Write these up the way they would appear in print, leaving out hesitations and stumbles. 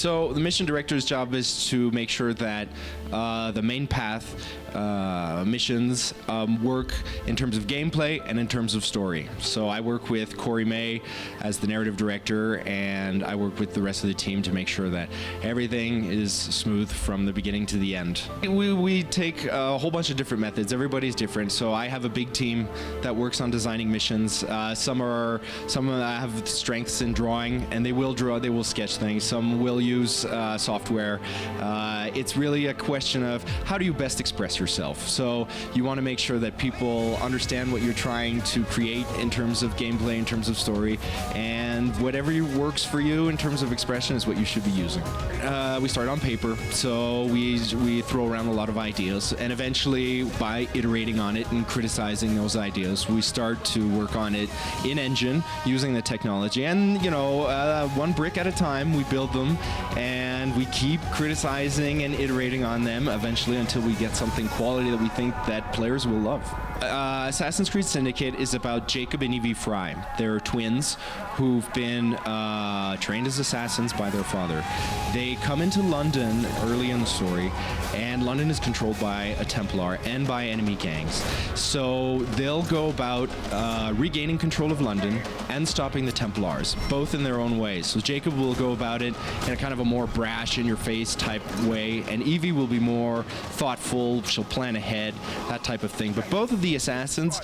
So the mission director's job is to make sure that the main path missions work in terms of gameplay and in terms of story. So I work with Corey May as the narrative director, and I work with the rest of the team to make sure that everything is smooth from the beginning to the end. We take a whole bunch of different methods. Everybody's different. So I have a big team that works on designing missions. Some have strengths in drawing, and they will draw, they will sketch things. Some will use software. It's really a question of how do you best express yourself. So you want to make sure that people understand what you're trying to create in terms of gameplay, in terms of story, and whatever works for you in terms of expression is what you should be using. We start on paper, so we throw around a lot of ideas, and eventually by iterating on it and criticizing those ideas, we start to work on it in engine using the technology, and one brick at a time we build them, and we keep criticizing and iterating on them eventually until we get something quality that we think that players will love. Assassin's Creed Syndicate is about Jacob and Evie Fry. They're twins who've been trained as assassins by their father. They come into London early in the story, and London is controlled by a Templar and by enemy gangs. So they'll go about regaining control of London and stopping the Templars, both in their own ways. So Jacob will go about it in a kind of a more brash, in-your-face type way, and Evie will be more thoughtful. She'll plan ahead, that type of thing. But both of the assassins,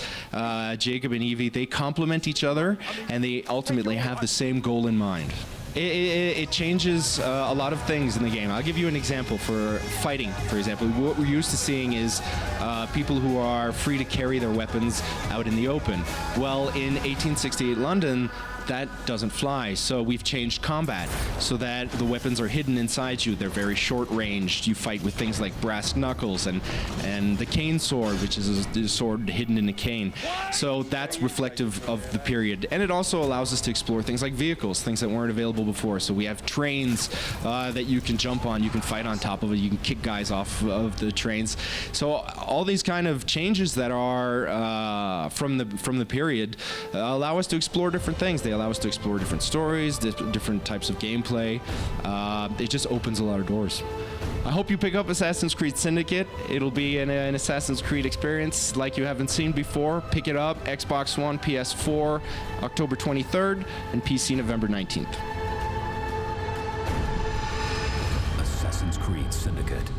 Jacob and Evie, they complement each other, and they ultimately have the same goal in mind. It changes a lot of things in the game. I'll give you an example for fighting, for example. What we're used to seeing is people who are free to carry their weapons out in the open. Well, in 1868 London, that doesn't fly, so we've changed combat so that the weapons are hidden inside you. They're very short-ranged. You fight with things like brass knuckles and the cane sword, which is a sword hidden in a cane. So that's reflective of the period. And it also allows us to explore things like vehicles, things that weren't available before. So we have trains that you can jump on, you can fight on top of it, you can kick guys off of the trains. So all these kind of changes that are from the period allow us to explore different things. They allow us to explore different stories, different types of gameplay. It just opens a lot of doors. I hope you pick up Assassin's Creed Syndicate. It'll be an Assassin's Creed experience like you haven't seen before. Pick it up, Xbox One, PS4, October 23rd, and PC November 19th. Assassin's Creed Syndicate.